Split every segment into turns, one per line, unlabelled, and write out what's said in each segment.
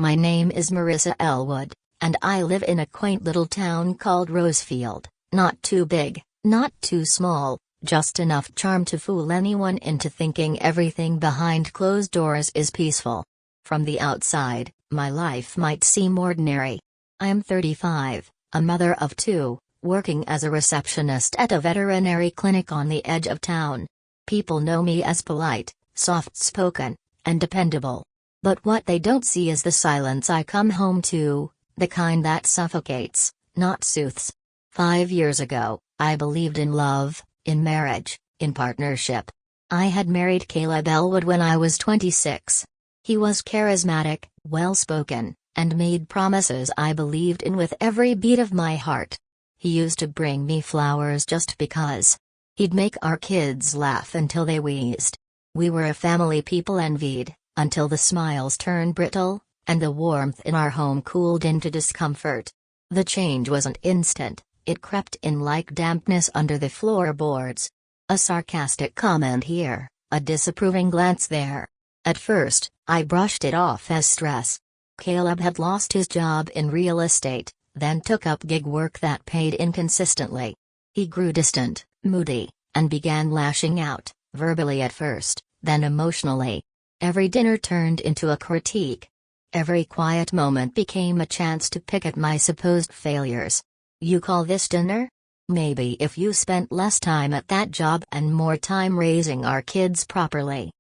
My name is Marissa Ellwood, and I live in a quaint little town called Rosefield, not too big, not too small, just enough charm to fool anyone into thinking everything behind closed doors is peaceful. From the outside, my life might seem ordinary. I am 35, a mother of two, working as a receptionist at a veterinary clinic on the edge of town. People know me as polite, soft-spoken, and dependable. But what they don't see is the silence I come home to, the kind that suffocates, not soothes. 5 years ago, I believed in love, in marriage, in partnership. I had married Caleb Ellwood when I was 26. He was charismatic, well-spoken, and made promises I believed in with every beat of my heart. He used to bring me flowers just because. He'd make our kids laugh until they wheezed. We were a family people envied, until the smiles turned brittle, and the warmth in our home cooled into discomfort. The change wasn't instant, it crept in like dampness under the floorboards. A sarcastic comment here, a disapproving glance there. At first, I brushed it off as stress. Caleb had lost his job in real estate, then took up gig work that paid inconsistently. He grew distant, moody, and began lashing out, verbally at first, then emotionally. Every dinner turned into a critique. Every quiet moment became a chance to pick at my supposed failures. You call this dinner? Maybe if you spent less time at that job and more time raising our kids properly.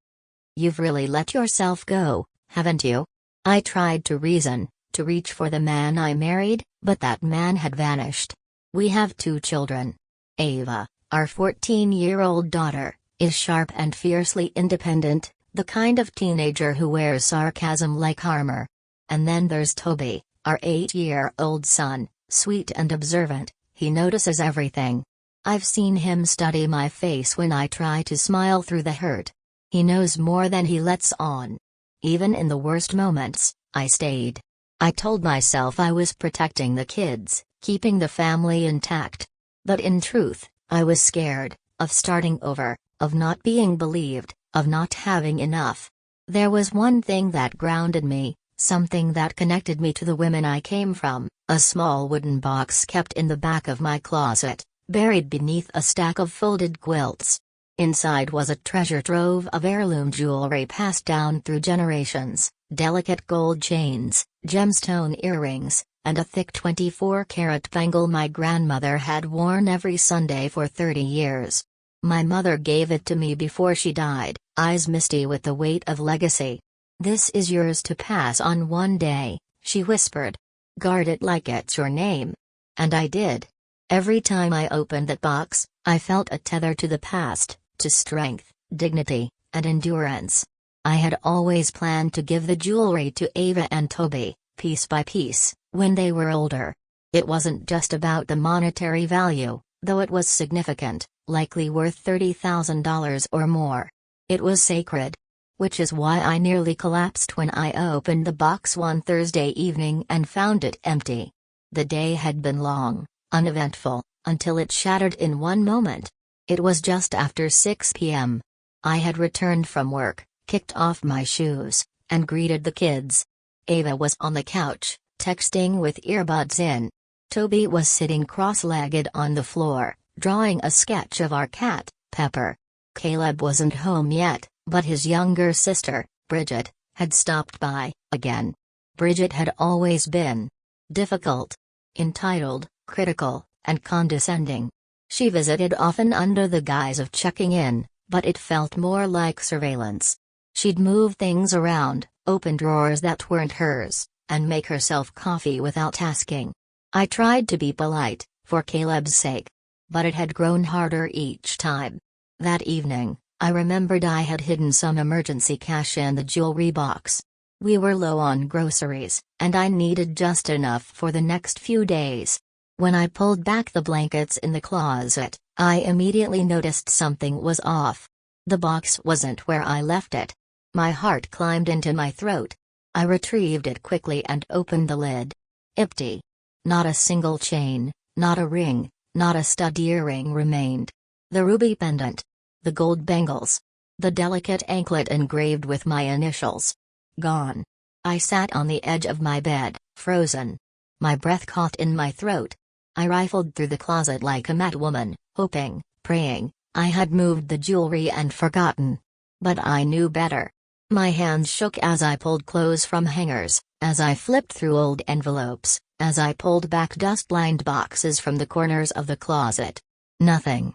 You've really let yourself go, haven't you? I tried to reason, to reach for the man I married, but that man had vanished. We have 2 children. Ava, our 14-year-old daughter, is sharp and fiercely independent, the kind of teenager who wears sarcasm like armor. And then there's Toby, our 8-year-old son, sweet and observant, he notices everything. I've seen him study my face when I try to smile through the hurt. He knows more than he lets on. Even in the worst moments, I stayed. I told myself I was protecting the kids, keeping the family intact. But in truth, I was scared, of starting over, of not being believed, of not having enough. There was one thing that grounded me, something that connected me to the women I came from, a small wooden box kept in the back of my closet, buried beneath a stack of folded quilts. Inside was a treasure trove of heirloom jewelry passed down through generations, delicate gold chains, gemstone earrings, and a thick 24-carat bangle my grandmother had worn every Sunday for 30 years. My mother gave it to me before she died, eyes misty with the weight of legacy. "This is yours to pass on one day," she whispered. "Guard it like it's your name." And I did. Every time I opened that box, I felt a tether to the past, to strength, dignity, and endurance. I had always planned to give the jewelry to Ava and Toby, piece by piece, when they were older. It wasn't just about the monetary value, though it was significant, likely worth $30,000 or more. It was sacred. Which is why I nearly collapsed when I opened the box one Thursday evening and found it empty. The day had been long, uneventful, until it shattered in one moment. It was just after 6 p.m. I had returned from work, kicked off my shoes, and greeted the kids. Ava was on the couch, texting with earbuds in. Toby was sitting cross-legged on the floor, drawing a sketch of our cat, Pepper. Caleb wasn't home yet, but his younger sister, Bridget, had stopped by, again. Bridget had always been difficult, entitled, critical, and condescending. She visited often under the guise of checking in, but it felt more like surveillance. She'd move things around, open drawers that weren't hers, and make herself coffee without asking. I tried to be polite, for Caleb's sake. But it had grown harder each time. That evening, I remembered I had hidden some emergency cash in the jewelry box. We were low on groceries, and I needed just enough for the next few days. When I pulled back the blankets in the closet, I immediately noticed something was off. The box wasn't where I left it. My heart climbed into my throat. I retrieved it quickly and opened the lid. Empty. Not a single chain, not a ring, not a stud earring remained. The ruby pendant. The gold bangles. The delicate anklet engraved with my initials. Gone. I sat on the edge of my bed, frozen. My breath caught in my throat. I rifled through the closet like a mad woman, hoping, praying, I had moved the jewelry and forgotten. But I knew better. My hands shook as I pulled clothes from hangers, as I flipped through old envelopes, as I pulled back dust-lined boxes from the corners of the closet. Nothing.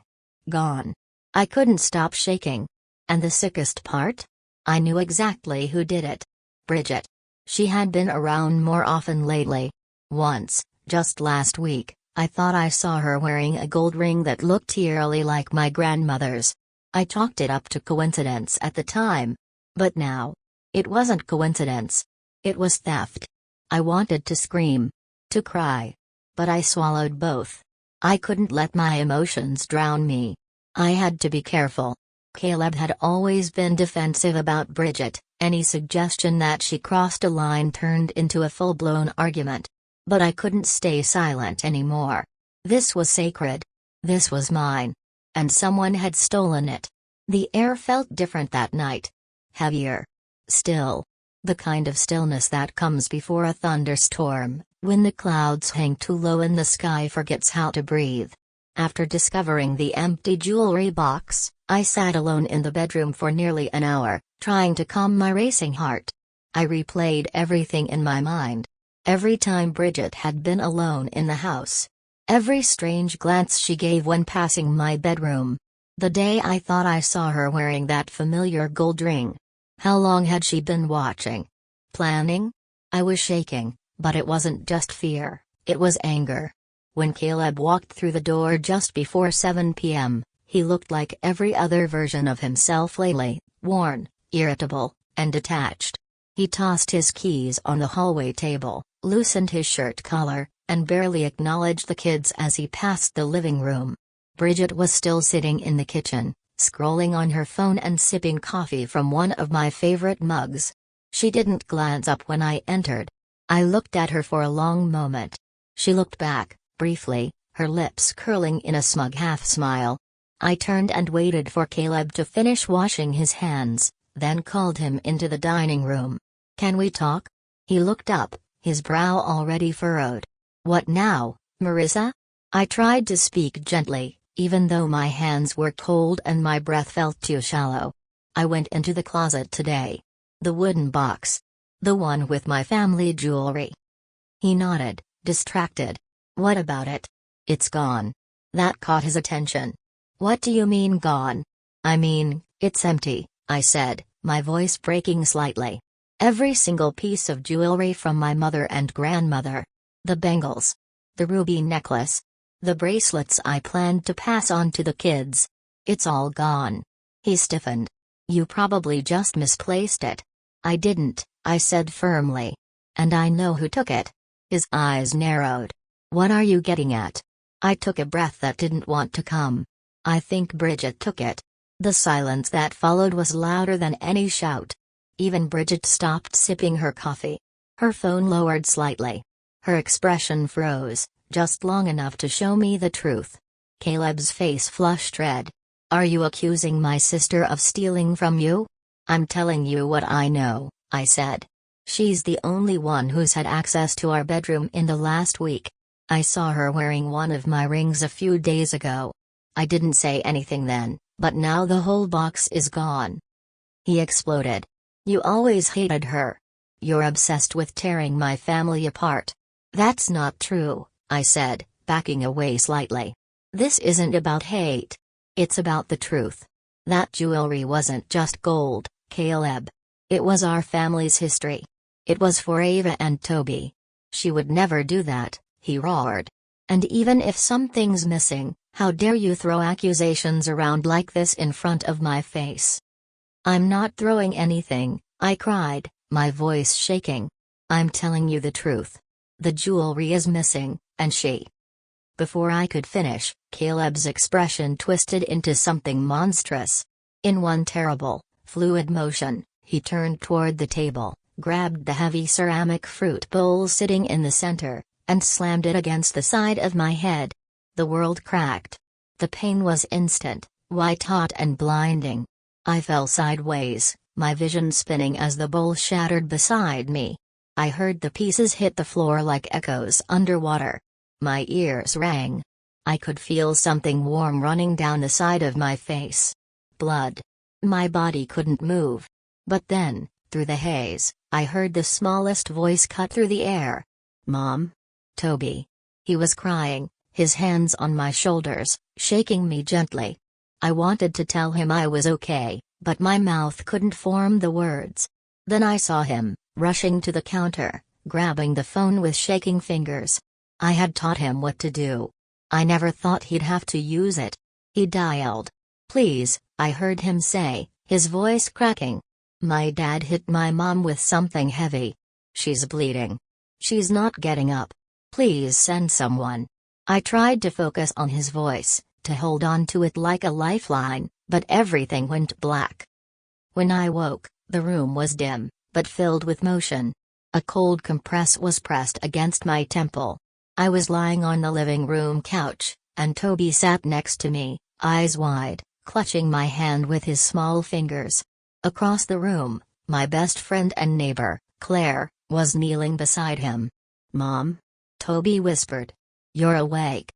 Gone. I couldn't stop shaking. And the sickest part? I knew exactly who did it. Bridget. She had been around more often lately. Once, just last week, I thought I saw her wearing a gold ring that looked eerily like my grandmother's. I chalked it up to coincidence at the time. But now, it wasn't coincidence. It was theft. I wanted to scream. To cry. But I swallowed both. I couldn't let my emotions drown me. I had to be careful. Caleb had always been defensive about Bridget, any suggestion that she crossed a line turned into a full-blown argument. But I couldn't stay silent anymore. This was sacred. This was mine. And someone had stolen it. The air felt different that night. Heavier. Still. The kind of stillness that comes before a thunderstorm, when the clouds hang too low and the sky forgets how to breathe. After discovering the empty jewelry box, I sat alone in the bedroom for nearly an hour, trying to calm my racing heart. I replayed everything in my mind. Every time Bridget had been alone in the house. Every strange glance she gave when passing my bedroom. The day I thought I saw her wearing that familiar gold ring. How long had she been watching? Planning? I was shaking, but it wasn't just fear, it was anger. When Caleb walked through the door just before 7 p.m., he looked like every other version of himself lately, worn, irritable, and detached. He tossed his keys on the hallway table, loosened his shirt collar, and barely acknowledged the kids as he passed the living room. Bridget was still sitting in the kitchen, scrolling on her phone and sipping coffee from one of my favorite mugs. She didn't glance up when I entered. I looked at her for a long moment. She looked back, briefly, her lips curling in a smug half-smile. I turned and waited for Caleb to finish washing his hands, then called him into the dining room. "Can we talk?" He looked up, his brow already furrowed. "What now, Marissa?" I tried to speak gently, even though my hands were cold and my breath felt too shallow. "I went into the closet today. The wooden box. The one with my family jewelry." He nodded, distracted. "What about it?" "It's gone." That caught his attention. "What do you mean gone?" "I mean, it's empty," I said, my voice breaking slightly. "Every single piece of jewelry from my mother and grandmother. The bangles. The ruby necklace. The bracelets I planned to pass on to the kids. It's all gone." He stiffened. "You probably just misplaced it." "I didn't," I said firmly. "And I know who took it." His eyes narrowed. "What are you getting at?" I took a breath that didn't want to come. "I think Bridget took it." The silence that followed was louder than any shout. Even Bridget stopped sipping her coffee. Her phone lowered slightly. Her expression froze, just long enough to show me the truth. Caleb's face flushed red. "Are you accusing my sister of stealing from you?" "I'm telling you what I know," I said. "She's the only one who's had access to our bedroom in the last week. I saw her wearing one of my rings a few days ago. I didn't say anything then, but now the whole box is gone." He exploded. "You always hated her. You're obsessed with tearing my family apart." "That's not true," I said, backing away slightly. "This isn't about hate. It's about the truth. That jewelry wasn't just gold, Caleb. It was our family's history. It was for Ava and Toby. She would never do that," he roared. "And even if something's missing, how dare you throw accusations around like this in front of my face?" "I'm not throwing anything," I cried, my voice shaking. "I'm telling you the truth. The jewelry is missing, and she..." Before I could finish, Caleb's expression twisted into something monstrous. In one terrible, fluid motion, he turned toward the table, grabbed the heavy ceramic fruit bowl sitting in the center, and slammed it against the side of my head. The world cracked. The pain was instant, white hot and blinding. I fell sideways, my vision spinning as the bowl shattered beside me. I heard the pieces hit the floor like echoes underwater. My ears rang. I could feel something warm running down the side of my face. Blood. My body couldn't move. But then, through the haze, I heard the smallest voice cut through the air. "Mom? Toby." He was crying, his hands on my shoulders, shaking me gently. I wanted to tell him I was okay, but my mouth couldn't form the words. Then I saw him, rushing to the counter, grabbing the phone with shaking fingers. I had taught him what to do. I never thought he'd have to use it. He dialed. "Please," I heard him say, his voice cracking. "My dad hit my mom with something heavy. She's bleeding. She's not getting up. Please send someone." I tried to focus on his voice, to hold on to it like a lifeline, but everything went black. When I woke, the room was dim, but filled with motion. A cold compress was pressed against my temple. I was lying on the living room couch, and Toby sat next to me, eyes wide, clutching my hand with his small fingers. Across the room, my best friend and neighbor, Claire, was kneeling beside him. "Mom?" Toby whispered. "You're awake."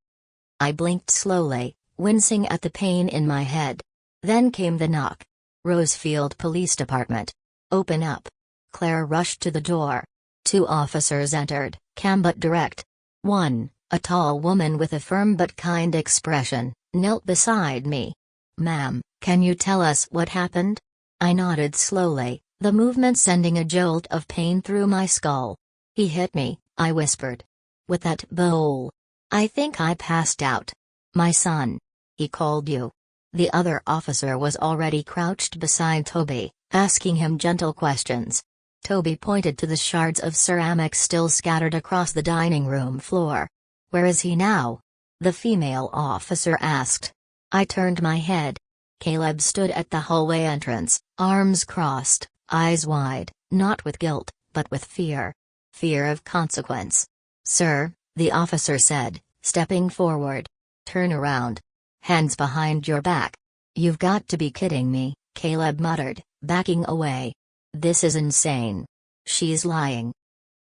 I blinked slowly, wincing at the pain in my head. Then came the knock. "Rosefield Police Department. Open up." Claire rushed to the door. 2 officers entered, calm but direct. One, a tall woman with a firm but kind expression, knelt beside me. "Ma'am, can you tell us what happened?" I nodded slowly, the movement sending a jolt of pain through my skull. "He hit me," I whispered. "With that bowl. I think I passed out." "My son. He called you." The other officer was already crouched beside Toby, asking him gentle questions. Toby pointed to the shards of ceramic still scattered across the dining room floor. "Where is he now?" the female officer asked. I turned my head. Caleb stood at the hallway entrance, arms crossed, eyes wide, not with guilt, but with fear. Fear of consequence. "Sir," the officer said, stepping forward. "Turn around. Hands behind your back." "You've got to be kidding me," Caleb muttered, backing away. "This is insane. She's lying."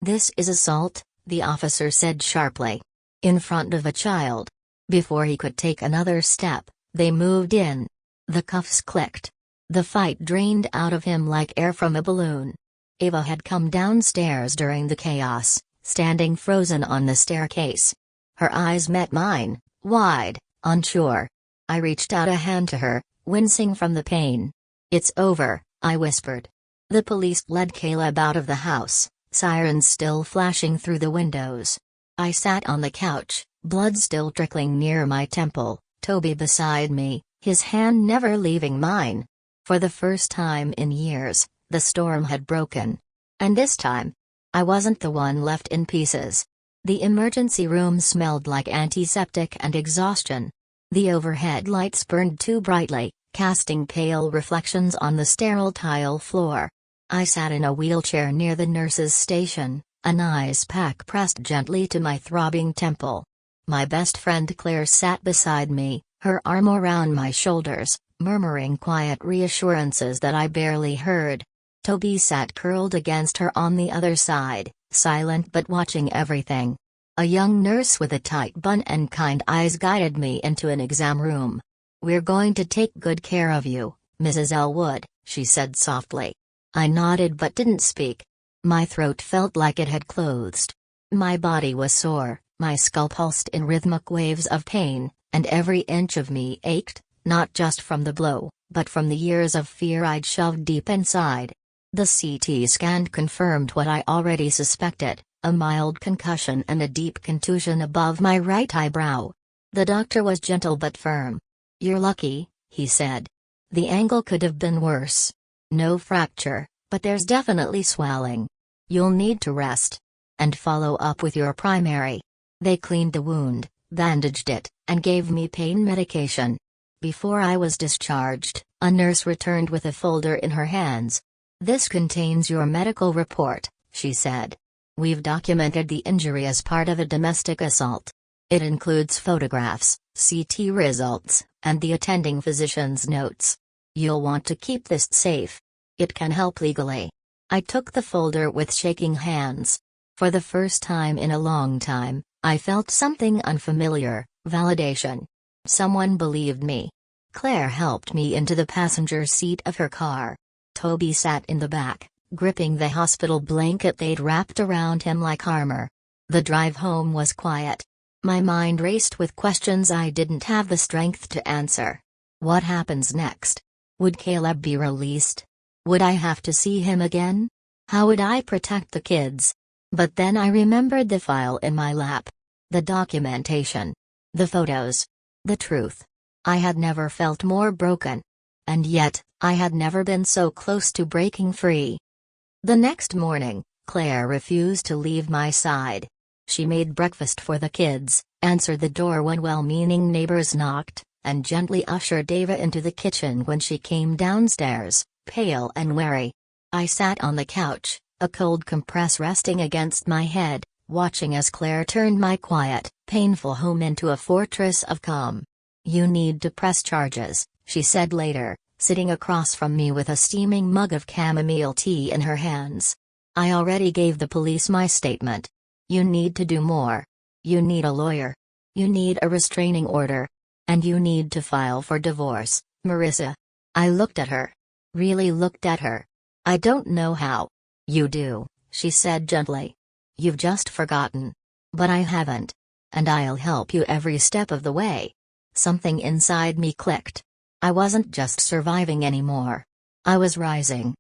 "This is assault," the officer said sharply. "In front of a child." Before he could take another step, they moved in. The cuffs clicked. The fight drained out of him like air from a balloon. Ava had come downstairs during the chaos, standing frozen on the staircase. Her eyes met mine, wide, unsure. I reached out a hand to her, wincing from the pain. "It's over," I whispered. The police led Caleb out of the house, sirens still flashing through the windows. I sat on the couch, blood still trickling near my temple, Toby beside me, his hand never leaving mine. For the first time in years, the storm had broken. And this time, I wasn't the one left in pieces. The emergency room smelled like antiseptic and exhaustion. The overhead lights burned too brightly, casting pale reflections on the sterile tile floor. I sat in a wheelchair near the nurse's station, an ice pack pressed gently to my throbbing temple. My best friend Claire sat beside me, her arm around my shoulders, murmuring quiet reassurances that I barely heard. Toby sat curled against her on the other side, silent but watching everything. A young nurse with a tight bun and kind eyes guided me into an exam room. "We're going to take good care of you, Mrs. Ellwood," she said softly. I nodded but didn't speak. My throat felt like it had closed. My body was sore, my skull pulsed in rhythmic waves of pain, and every inch of me ached, not just from the blow, but from the years of fear I'd shoved deep inside. The CT scan confirmed what I already suspected, a mild concussion and a deep contusion above my right eyebrow. The doctor was gentle but firm. "You're lucky," he said. "The angle could have been worse. No fracture, but there's definitely swelling. You'll need to rest. And follow up with your primary." They cleaned the wound, bandaged it, and gave me pain medication. Before I was discharged, a nurse returned with a folder in her hands. "This contains your medical report," she said. "We've documented the injury as part of a domestic assault. It includes photographs, CT results, and the attending physician's notes. You'll want to keep this safe. It can help legally. I took the folder with shaking hands. For the first time in a long time, I felt something unfamiliar, validation. Someone believed me. Claire helped me into the passenger seat of her car. Toby sat in the back, gripping the hospital blanket they'd wrapped around him like armor. The drive home was quiet. My mind raced with questions I didn't have the strength to answer. What happens next? Would Caleb be released? Would I have to see him again? How would I protect the kids? But then I remembered the file in my lap. The documentation. The photos. The truth. I had never felt more broken. And yet, I had never been so close to breaking free. The next morning, Claire refused to leave my side. She made breakfast for the kids, answered the door when well-meaning neighbors knocked, and gently ushered Ava into the kitchen when she came downstairs, pale and wary. I sat on the couch, a cold compress resting against my head, watching as Claire turned my quiet, painful home into a fortress of calm. "You need to press charges," she said later, sitting across from me with a steaming mug of chamomile tea in her hands. "I already gave the police my statement. You need to do more. You need a lawyer. You need a restraining order. And you need to file for divorce, Marissa." I looked at her. Really looked at her. "I don't know how." "You do," she said gently. "You've just forgotten. But I haven't. And I'll help you every step of the way." Something inside me clicked. I wasn't just surviving anymore. I was rising.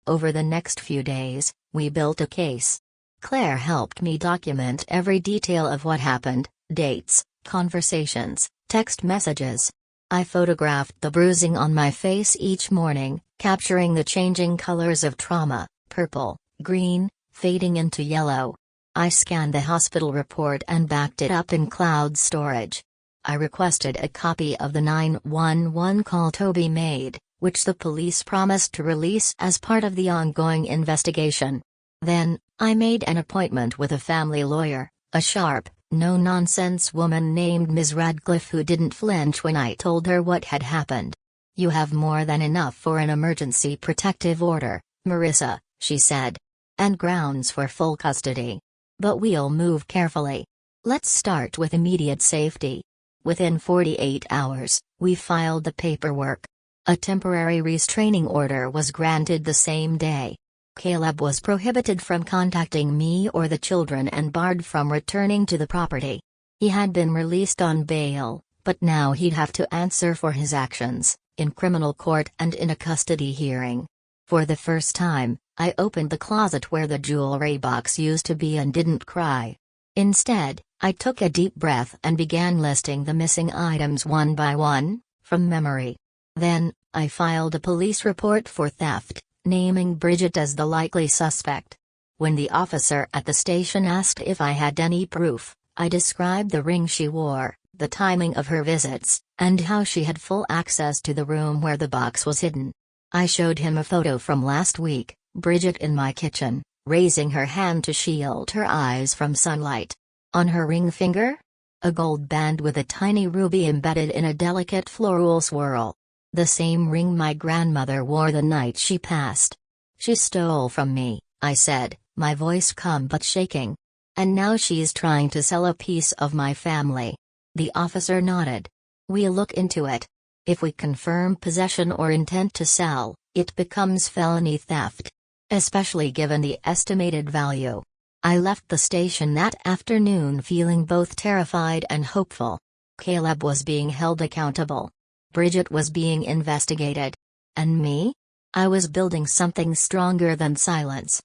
Over the next few days, we built a case. Claire helped me document every detail of what happened, dates, conversations, text messages. I photographed the bruising on my face each morning, capturing the changing colors of trauma, purple, green, fading into yellow. I scanned the hospital report and backed it up in cloud storage. I requested a copy of the 911 call Toby made, which the police promised to release as part of the ongoing investigation. Then, I made an appointment with a family lawyer, a sharp, no-nonsense woman named Ms. Radcliffe who didn't flinch when I told her what had happened. "You have more than enough for an emergency protective order, Marissa," she said. "And grounds for full custody. But we'll move carefully. Let's start with immediate safety." Within 48 hours, we filed the paperwork. A temporary restraining order was granted the same day. Caleb was prohibited from contacting me or the children and barred from returning to the property. He had been released on bail, but now he'd have to answer for his actions, in criminal court and in a custody hearing. For the first time, I opened the closet where the jewelry box used to be and didn't cry. Instead, I took a deep breath and began listing the missing items one by one, from memory. Then, I filed a police report for theft, naming Bridget as the likely suspect. When the officer at the station asked if I had any proof, I described the ring she wore, the timing of her visits, and how she had full access to the room where the box was hidden. I showed him a photo from last week, Bridget in my kitchen, raising her hand to shield her eyes from sunlight. On her ring finger? A gold band with a tiny ruby embedded in a delicate floral swirl. The same ring my grandmother wore the night she passed. "She stole from me," I said, my voice calm but shaking. "And now she's trying to sell a piece of my family." The officer nodded. "We'll look into it. If we confirm possession or intent to sell, it becomes felony theft. Especially given the estimated value." I left the station that afternoon feeling both terrified and hopeful. Caleb was being held accountable. Bridget was being investigated. And me? I was building something stronger than silence.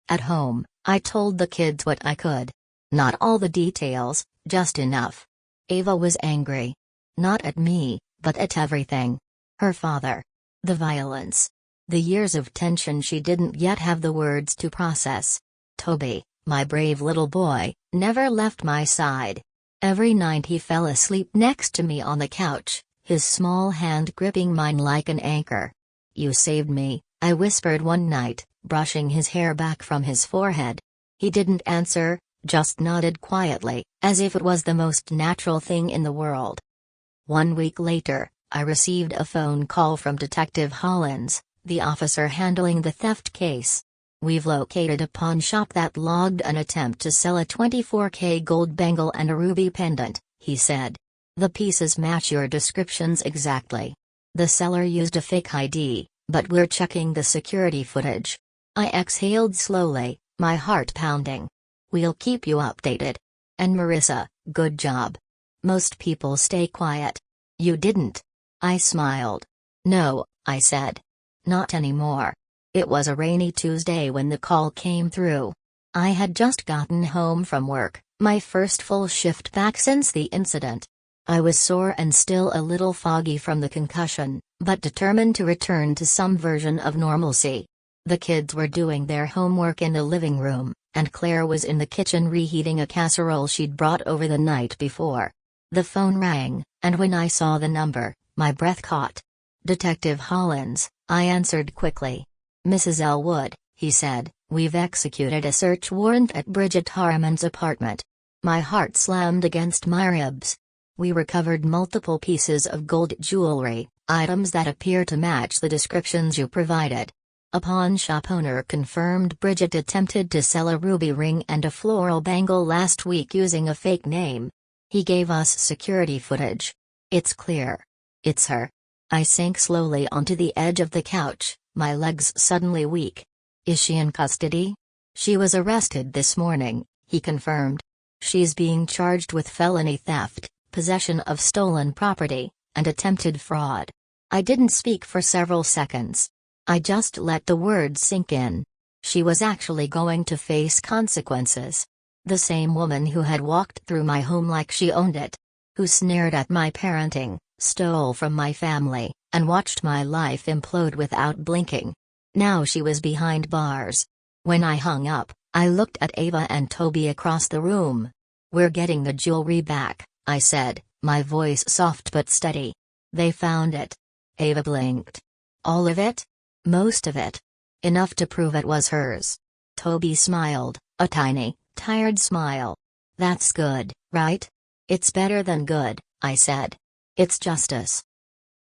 At home, I told the kids what I could. Not all the details, just enough. Ava was angry. Not at me, but at everything. Her father. The violence. The years of tension she didn't yet have the words to process. Toby, my brave little boy, never left my side. Every night he fell asleep next to me on the couch, his small hand gripping mine like an anchor. "You saved me," I whispered one night, brushing his hair back from his forehead. He didn't answer, just nodded quietly, as if it was the most natural thing in the world. 1 week later, I received a phone call from Detective Hollins, the officer handling the theft case. We've located a pawn shop that logged an attempt to sell a 24K gold bangle and a ruby pendant, he said. The pieces match your descriptions exactly. The seller used a fake ID, but we're checking the security footage. I exhaled slowly, my heart pounding. We'll keep you updated. And Marissa, good job. Most people stay quiet. You didn't. I smiled. No, I said. Not anymore. It was a rainy Tuesday when the call came through. I had just gotten home from work, my first full shift back since the incident. I was sore and still a little foggy from the concussion, but determined to return to some version of normalcy. The kids were doing their homework in the living room, and Claire was in the kitchen reheating a casserole she'd brought over the night before. The phone rang, and when I saw the number, my breath caught. Detective Hollins, I answered quickly. Mrs. Ellwood, he said, we've executed a search warrant at Bridget Harriman's apartment. My heart slammed against my ribs. We recovered multiple pieces of gold jewelry, items that appear to match the descriptions you provided. A pawn shop owner confirmed Bridget attempted to sell a ruby ring and a floral bangle last week using a fake name. He gave us security footage. It's clear. It's her. I sank slowly onto the edge of the couch, my legs suddenly weak. Is she in custody? She was arrested this morning, he confirmed. She's being charged with felony theft, possession of stolen property, and attempted fraud. I didn't speak for several seconds. I just let the words sink in. She was actually going to face consequences. The same woman who had walked through my home like she owned it. Who sneered at my parenting, stole from my family, and watched my life implode without blinking. Now she was behind bars. When I hung up, I looked at Ava and Toby across the room. We're getting the jewelry back, I said, my voice soft but steady. They found it. Ava blinked. All of it? Most of it. Enough to prove it was hers. Toby smiled, a tiny, tired smile. That's good, right? It's better than good, I said. It's justice.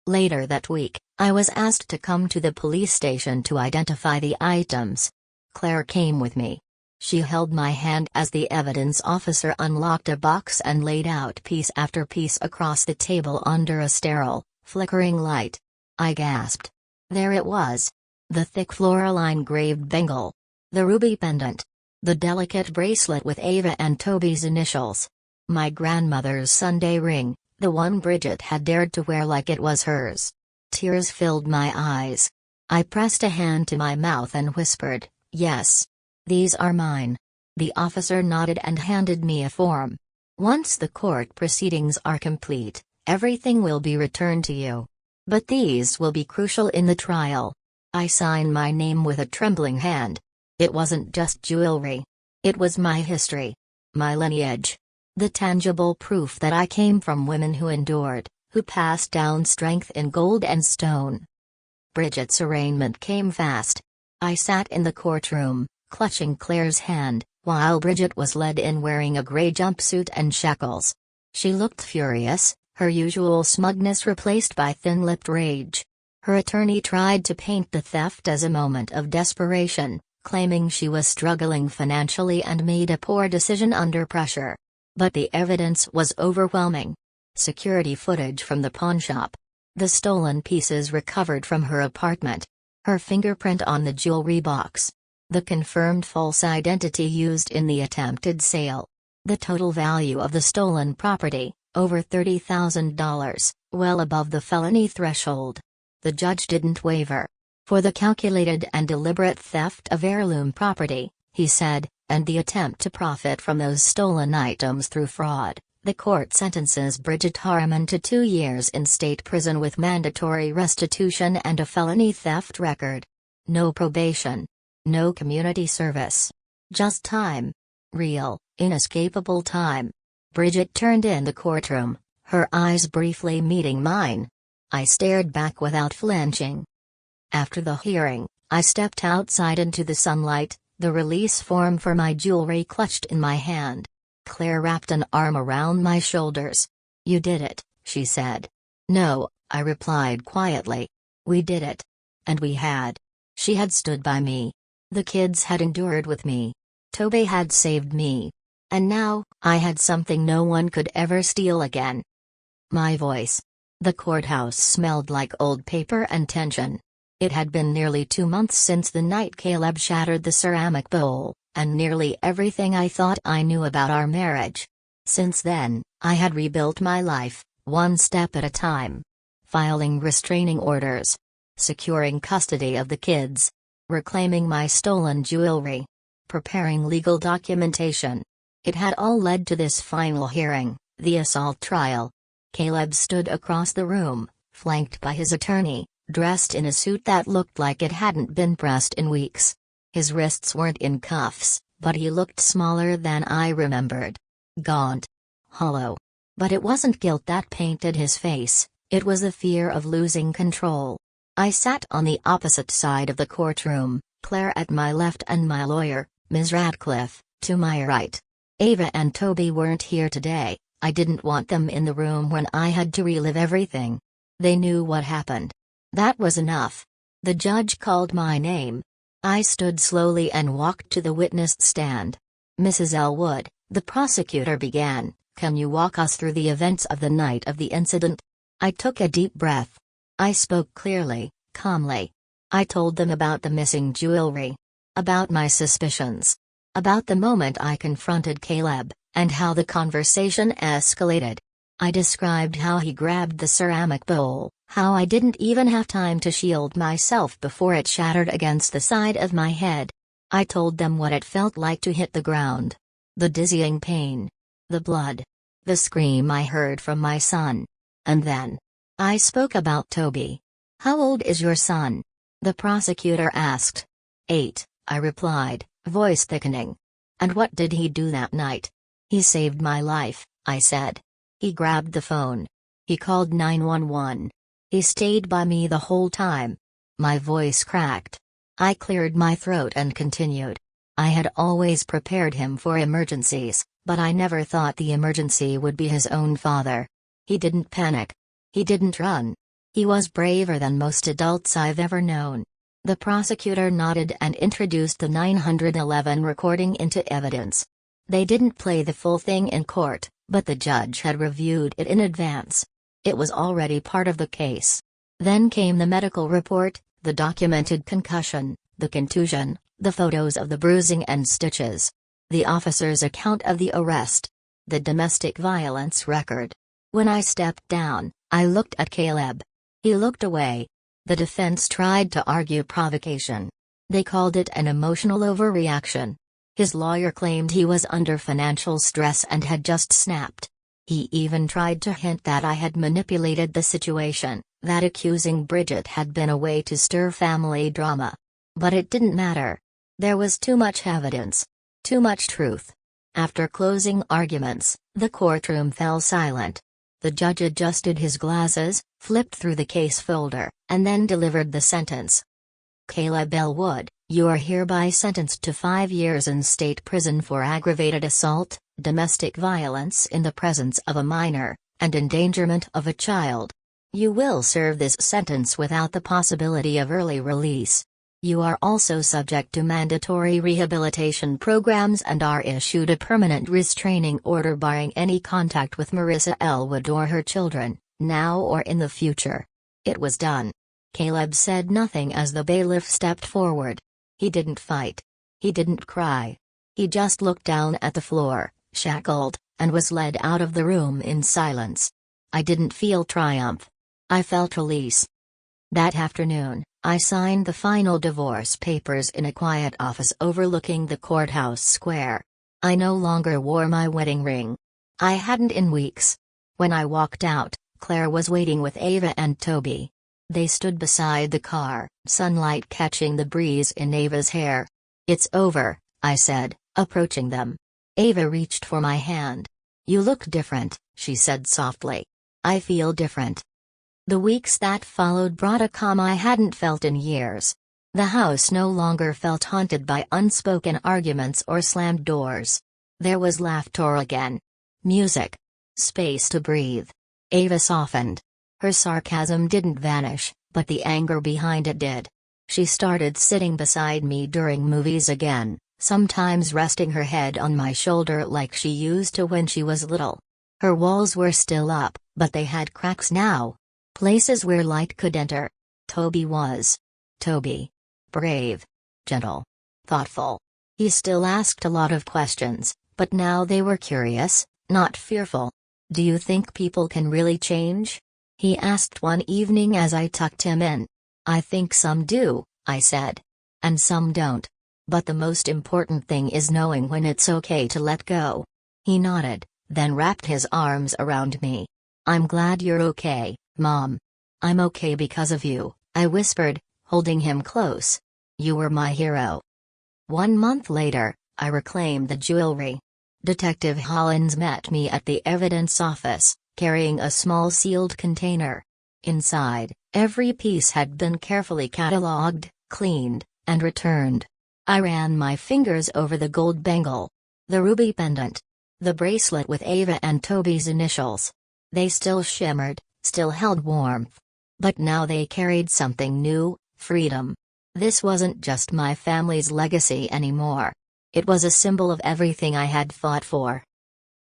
Later that week, I was asked to come to the police station to identify the items. Claire came with me. She held my hand as the evidence officer unlocked a box and laid out piece after piece across the table under a sterile, flickering light. I gasped. There it was. The thick floral engraved bangle. The ruby pendant. The delicate bracelet with Ava and Toby's initials. My grandmother's Sunday ring, the one Bridget had dared to wear like it was hers. Tears filled my eyes. I pressed a hand to my mouth and whispered, "Yes. These are mine." The officer nodded and handed me a form. "Once the court proceedings are complete, everything will be returned to you. But these will be crucial in the trial." I signed my name with a trembling hand. It wasn't just jewelry. It was my history. My lineage. The tangible proof that I came from women who endured, who passed down strength in gold and stone. Bridget's arraignment came fast. I sat in the courtroom, clutching Claire's hand, while Bridget was led in wearing a gray jumpsuit and shackles. She looked furious, her usual smugness replaced by thin-lipped rage. Her attorney tried to paint the theft as a moment of desperation, claiming she was struggling financially and made a poor decision under pressure. But the evidence was overwhelming. Security footage from the pawnshop. The stolen pieces recovered from her apartment. Her fingerprint on the jewelry box. The confirmed false identity used in the attempted sale. The total value of the stolen property, over $30,000, well above the felony threshold. The judge didn't waver. For the calculated and deliberate theft of heirloom property, he said, and the attempt to profit from those stolen items through fraud, the court sentences Bridget Harriman to 2 years in state prison with mandatory restitution and a felony theft record. No probation. No community service. Just time. Real, inescapable time. Bridget turned in the courtroom, her eyes briefly meeting mine. I stared back without flinching. After the hearing, I stepped outside into the sunlight, the release form for my jewelry clutched in my hand. Claire wrapped an arm around my shoulders. "You did it," she said. "No," I replied quietly. "We did it. And we had. She had stood by me. The kids had endured with me. Toby had saved me. And now, I had something no one could ever steal again. My voice. The courthouse smelled like old paper and tension. It had been nearly 2 months since the night Caleb shattered the ceramic bowl, and nearly everything I thought I knew about our marriage. Since then, I had rebuilt my life, one step at a time. Filing restraining orders. Securing custody of the kids. Reclaiming my stolen jewelry. Preparing legal documentation. It had all led to this final hearing, the assault trial. Caleb stood across the room, flanked by his attorney, dressed in a suit that looked like it hadn't been pressed in weeks. His wrists weren't in cuffs, but he looked smaller than I remembered. Gaunt. Hollow. But it wasn't guilt that painted his face, it was the fear of losing control. I sat on the opposite side of the courtroom, Claire at my left and my lawyer, Ms. Radcliffe, to my right. Ava and Toby weren't here today. I didn't want them in the room when I had to relive everything. They knew what happened. That was enough. The judge called my name. I stood slowly and walked to the witness stand. Mrs. Ellwood, the prosecutor began, can you walk us through the events of the night of the incident? I took a deep breath. I spoke clearly, calmly. I told them about the missing jewelry. About my suspicions. About the moment I confronted Caleb, and how the conversation escalated. I described how he grabbed the ceramic bowl, how I didn't even have time to shield myself before it shattered against the side of my head. I told them what it felt like to hit the ground. The dizzying pain. The blood. The scream I heard from my son. And then. I spoke about Toby. How old is your son? The prosecutor asked. 8, I replied, voice thickening. And what did he do that night? He saved my life, I said. He grabbed the phone. He called 911. He stayed by me the whole time. My voice cracked. I cleared my throat and continued. I had always prepared him for emergencies, but I never thought the emergency would be his own father. He didn't panic. He didn't run. He was braver than most adults I've ever known. The prosecutor nodded and introduced the 911 recording into evidence. They didn't play the full thing in court, but the judge had reviewed it in advance. It was already part of the case. Then came the medical report, the documented concussion, the contusion, the photos of the bruising and stitches. The officer's account of the arrest. The domestic violence record. When I stepped down, I looked at Caleb. He looked away. The defense tried to argue provocation. They called it an emotional overreaction. His lawyer claimed he was under financial stress and had just snapped. He even tried to hint that I had manipulated the situation, that accusing Bridget had been a way to stir family drama. But it didn't matter. There was too much evidence. Too much truth. After closing arguments, the courtroom fell silent. The judge adjusted his glasses, flipped through the case folder, and then delivered the sentence. Caleb Ellwood, you are hereby sentenced to 5 years in state prison for aggravated assault, domestic violence in the presence of a minor, and endangerment of a child. You will serve this sentence without the possibility of early release. You are also subject to mandatory rehabilitation programs and are issued a permanent restraining order barring any contact with Marissa Ellwood or her children, now or in the future. It was done. Caleb said nothing as the bailiff stepped forward. He didn't fight. He didn't cry. He just looked down at the floor, shackled, and was led out of the room in silence. I didn't feel triumph. I felt release. That afternoon, I signed the final divorce papers in a quiet office overlooking the courthouse square. I no longer wore my wedding ring. I hadn't in weeks. When I walked out, Claire was waiting with Ava and Toby. They stood beside the car, sunlight catching the breeze in Ava's hair. It's over, I said, approaching them. Ava reached for my hand. You look different, she said softly. I feel different. The weeks that followed brought a calm I hadn't felt in years. The house no longer felt haunted by unspoken arguments or slammed doors. There was laughter again. Music. Space to breathe. Ava softened. Her sarcasm didn't vanish, but the anger behind it did. She started sitting beside me during movies again, sometimes resting her head on my shoulder like she used to when she was little. Her walls were still up, but they had cracks now. Places where light could enter. Toby was. Toby. Brave. Gentle. Thoughtful. He still asked a lot of questions, but now they were curious, not fearful. "Do you think people can really change?" he asked one evening as I tucked him in. "I think some do," I said. "And some don't. But the most important thing is knowing when it's okay to let go." He nodded, then wrapped his arms around me. "I'm glad you're okay, Mom." "I'm okay because of you," I whispered, holding him close. "You were my hero." 1 month later, I reclaimed the jewelry. Detective Hollins met me at the evidence office, carrying a small sealed container. Inside, every piece had been carefully catalogued, cleaned, and returned. I ran my fingers over the gold bangle. The ruby pendant. The bracelet with Ava and Toby's initials. They still shimmered, still held warmth. But now they carried something new: freedom. This wasn't just my family's legacy anymore. It was a symbol of everything I had fought for.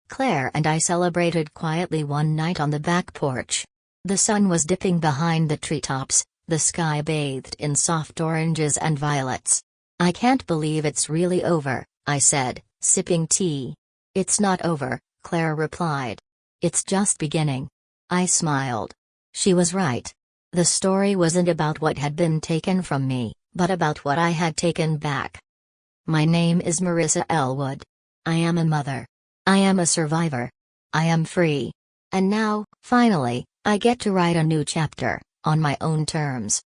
Claire and I celebrated quietly one night on the back porch. The sun was dipping behind the treetops, the sky bathed in soft oranges and violets. "I can't believe it's really over," I said, sipping tea. "It's not over," Claire replied. "It's just beginning." I smiled. She was right. The story wasn't about what had been taken from me, but about what I had taken back. My name is Marissa Ellwood. I am a mother. I am a survivor. I am free. And now, finally, I get to write a new chapter, on my own terms.